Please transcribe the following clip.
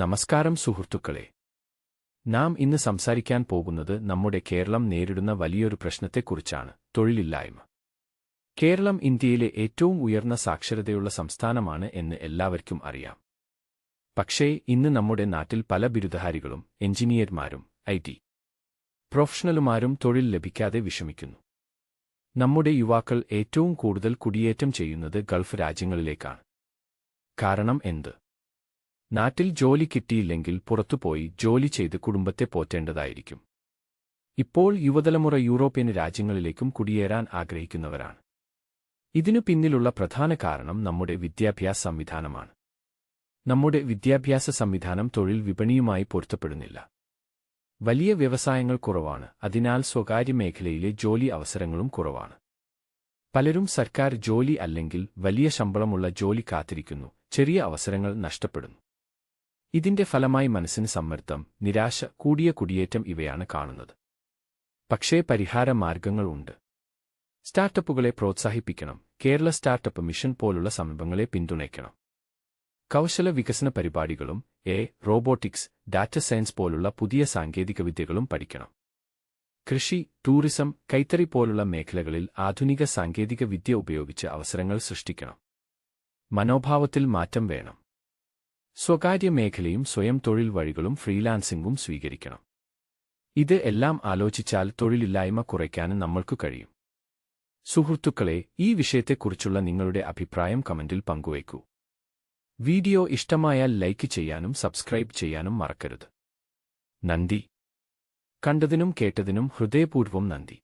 നമസ്കാരം സുഹൃത്തുക്കളെ. നാം ഇന്ന് സംസാരിക്കാൻ പോകുന്നത് നമ്മുടെ കേരളം നേരിടുന്ന വലിയൊരു പ്രശ്നത്തെക്കുറിച്ചാണ്: തൊഴിലില്ലായ്മ. കേരളം ഇന്ത്യയിലെ ഏറ്റവും ഉയർന്ന സാക്ഷരതയുള്ള സംസ്ഥാനമാണ് എന്ന് എല്ലാവർക്കും അറിയാം. പക്ഷേ ഇന്ന് നമ്മുടെ നാട്ടിൽ പല ബിരുദധാരികളും എഞ്ചിനീയർമാരും IT പ്രൊഫഷണലുമാരും തൊഴിൽ ലഭിക്കാതെ വിഷമിക്കുന്നു. നമ്മുടെ യുവാക്കൾ ഏറ്റവും കൂടുതൽ കുടിയേറ്റം ചെയ്യുന്നത് ഗൾഫ് രാജ്യങ്ങളിലേക്കാണ്. കാരണം എന്ത്? നാട്ടിൽ ജോലി കിട്ടിയില്ലെങ്കിൽ പുറത്തുപോയി ജോലി ചെയ്ത് കുടുംബത്തെ പോറ്റേണ്ടതായിരിക്കും. ഇപ്പോൾ യുവതലമുറ യൂറോപ്യൻ രാജ്യങ്ങളിലേക്കും കുടിയേറാൻ ആഗ്രഹിക്കുന്നവരാണ്. ഇതിനു പിന്നിലുള്ള പ്രധാന കാരണം നമ്മുടെ വിദ്യാഭ്യാസ സംവിധാനമാണ്. നമ്മുടെ വിദ്യാഭ്യാസ സംവിധാനം തൊഴിൽ വിപണിയുമായി പൊരുത്തപ്പെടുന്നില്ല. വലിയ വ്യവസായങ്ങൾ കുറവാണ്, അതിനാൽ സ്വകാര്യ മേഖലയിലെ ജോലി അവസരങ്ങളും കുറവാണ്. പലരും സർക്കാർ ജോലി അല്ലെങ്കിൽ വലിയ ശമ്പളമുള്ള ജോലി കാത്തിരിക്കുന്നു, ചെറിയ അവസരങ്ങൾ നഷ്ടപ്പെടുന്നു. ഇതിന്റെ ഫലമായി മനസ്സിന് സമ്മർദ്ദം, നിരാശ, കൂടിയ കുടിയേറ്റം ഇവയാണ് കാണുന്നത്. പക്ഷേ പരിഹാര മാർഗങ്ങൾ ഉണ്ട്. സ്റ്റാർട്ടപ്പുകളെ പ്രോത്സാഹിപ്പിക്കണം. കേരള സ്റ്റാർട്ടപ്പ് മിഷൻ പോലുള്ള സംരംഭങ്ങളെ പിന്തുണയ്ക്കണം. കൗശല വികസന പരിപാടികളും റോബോട്ടിക്സ്, ഡാറ്റ സയൻസ് പോലുള്ള പുതിയ സാങ്കേതികവിദ്യകളും പഠിക്കണം. കൃഷി, ടൂറിസം, കൈത്തറി പോലുള്ള മേഖലകളിൽ ആധുനിക സാങ്കേതിക വിദ്യ ഉപയോഗിച്ച് അവസരങ്ങൾ സൃഷ്ടിക്കണം. മനോഭാവത്തിൽ മാറ്റം വേണം. സ്വകാര്യ മേഖലയും സ്വയം തൊഴിൽ വഴികളും ഫ്രീലാൻസിംഗും സ്വീകരിക്കണം. ഇത് എല്ലാം ആലോചിച്ചാൽ തൊഴിലില്ലായ്മ കുറയ്ക്കാനും നമ്മൾക്കു കഴിയും. സുഹൃത്തുക്കളെ, ഈ വിഷയത്തെക്കുറിച്ചുള്ള നിങ്ങളുടെ അഭിപ്രായം കമന്റിൽ പങ്കുവയ്ക്കൂ. വീഡിയോ ഇഷ്ടമായാൽ ലൈക്ക് ചെയ്യാനും സബ്സ്ക്രൈബ് ചെയ്യാനും മറക്കരുത്. നന്ദി. കണ്ടതിനും കേട്ടതിനും ഹൃദയപൂർവ്വം നന്ദി.